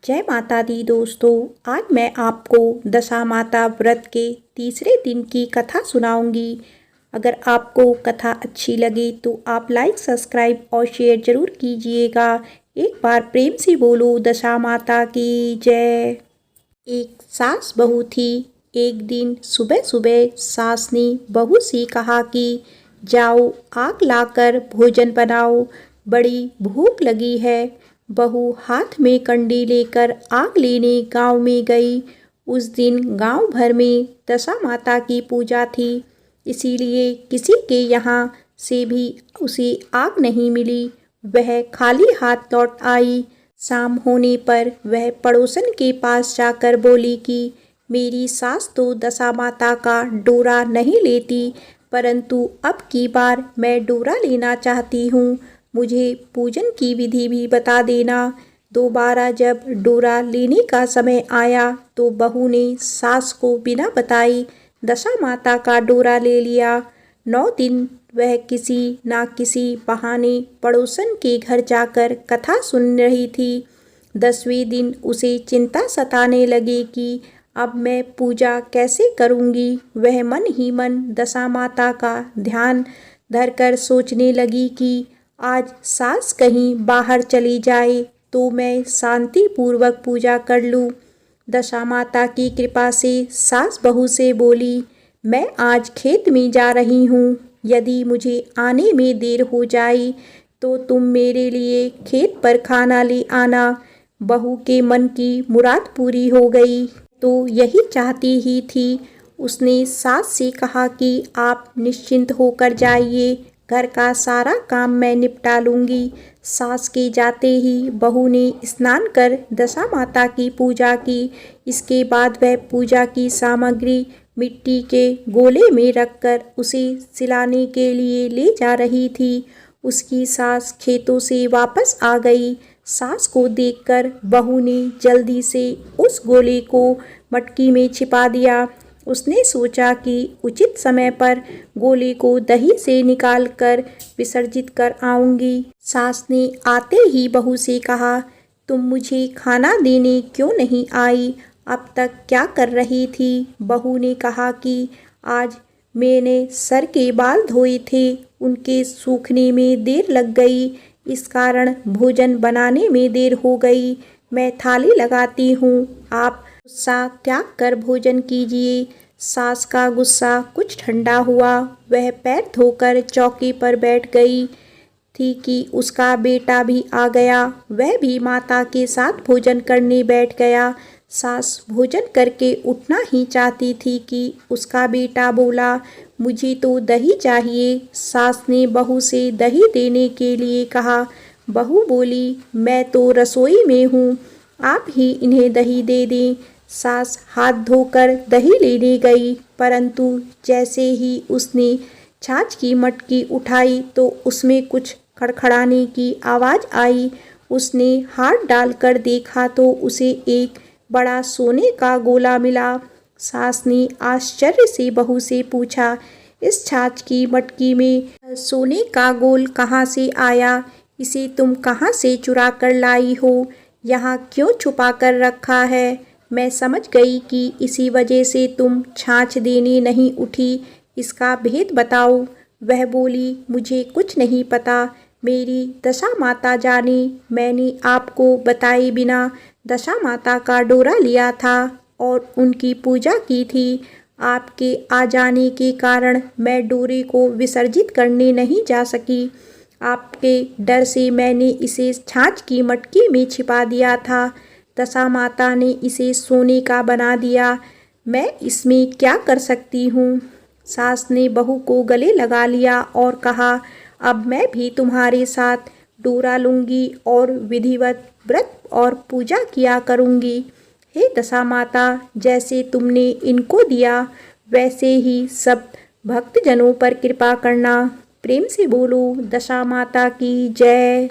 जय माता दी दोस्तों। आज मैं आपको दशा माता व्रत के तीसरे दिन की कथा सुनाऊंगी। अगर आपको कथा अच्छी लगे तो आप लाइक सब्सक्राइब और शेयर ज़रूर कीजिएगा। एक बार प्रेम से बोलो दशा माता की जय। एक सास बहू थी। एक दिन सुबह सुबह सास ने बहू से कहा कि जाओ आग लाकर भोजन बनाओ, बड़ी भूख लगी है। बहू हाथ में कंडी लेकर आग लेने गांव में गई। उस दिन गांव भर में दशा माता की पूजा थी, इसीलिए किसी के यहाँ से भी उसे आग नहीं मिली। वह खाली हाथ लौट आई। शाम होने पर वह पड़ोसन के पास जाकर बोली कि मेरी सास तो दशा माता का डोरा नहीं लेती, परंतु अब की बार मैं डोरा लेना चाहती हूँ। मुझे पूजन की विधि भी बता देना। दोबारा जब डोरा लेने का समय आया तो बहू ने सास को बिना बताई दशा माता का डोरा ले लिया। 9 दिन वह किसी ना किसी बहाने पड़ोसन के घर जाकर कथा सुन रही थी। 10वें दिन उसे चिंता सताने लगी कि अब मैं पूजा कैसे करूँगी। वह मन ही मन दशा माता का ध्यान धरकर सोचने लगी कि आज सास कहीं बाहर चली जाए तो मैं शांतिपूर्वक पूजा कर लूँ। दशा माता की कृपा से सास बहू से बोली, मैं आज खेत में जा रही हूँ, यदि मुझे आने में देर हो जाए तो तुम मेरे लिए खेत पर खाना ले आना। बहू के मन की मुराद पूरी हो गई, तो यही चाहती ही थी। उसने सास से कहा कि आप निश्चिंत होकर जाइए, घर का सारा काम मैं निपटा लूँगी। सास के जाते ही बहू ने स्नान कर दशा माता की पूजा की। इसके बाद वह पूजा की सामग्री मिट्टी के गोले में रखकर उसे सिलाने के लिए ले जा रही थी। उसकी सास खेतों से वापस आ गई। सास को देखकर बहू ने जल्दी से उस गोले को मटकी में छिपा दिया। उसने सोचा कि उचित समय पर गोले को दही से निकालकर विसर्जित कर आऊंगी। सास ने आते ही बहू से कहा, तुम मुझे खाना देने क्यों नहीं आई? अब तक क्या कर रही थी? बहू ने कहा कि आज मैंने सर के बाल धोए थे, उनके सूखने में देर लग गई, इस कारण भोजन बनाने में देर हो गई। मैं थाली लगाती हूँ, आप गुस्सा त्याग कर भोजन कीजिए। सास का गुस्सा कुछ ठंडा हुआ। वह पैर धोकर चौकी पर बैठ गई थी कि उसका बेटा भी आ गया। वह भी माता के साथ भोजन करने बैठ गया। सास भोजन करके उठना ही चाहती थी कि उसका बेटा बोला, मुझे तो दही चाहिए। सास ने बहू से दही देने के लिए कहा। बहू बोली, मैं तो रसोई में हूँ, आप ही इन्हें दही दे दें। सास हाथ धोकर दही लेने गई, परंतु जैसे ही उसने छाछ की मटकी उठाई तो उसमें कुछ खड़खड़ाने की आवाज़ आई। उसने हाथ डालकर देखा तो उसे एक बड़ा सोने का गोला मिला। सास ने आश्चर्य से बहू से पूछा, इस छाछ की मटकी में सोने का गोल कहाँ से आया? इसे तुम कहाँ से चुरा कर लाई हो? यहाँ क्यों छुपा कर रखा है? मैं समझ गई कि इसी वजह से तुम छाछ देने नहीं उठी, इसका भेद बताओ। वह बोली, मुझे कुछ नहीं पता, मेरी दशा माता जाने। मैंने आपको बताए बिना दशा माता का डोरा लिया था और उनकी पूजा की थी। आपके आ जाने के कारण मैं डोरे को विसर्जित करने नहीं जा सकी। आपके डर से मैंने इसे छाछ की मटकी में छिपा दिया था। दशा माता ने इसे सोने का बना दिया, मैं इसमें क्या कर सकती हूँ? सास ने बहू को गले लगा लिया और कहा, अब मैं भी तुम्हारे साथ डोरा लूँगी और विधिवत व्रत और पूजा किया करूँगी। हे दशा माता, जैसे तुमने इनको दिया वैसे ही सब भक्तजनों पर कृपा करना। प्रेम से बोलो दशा माता की जय।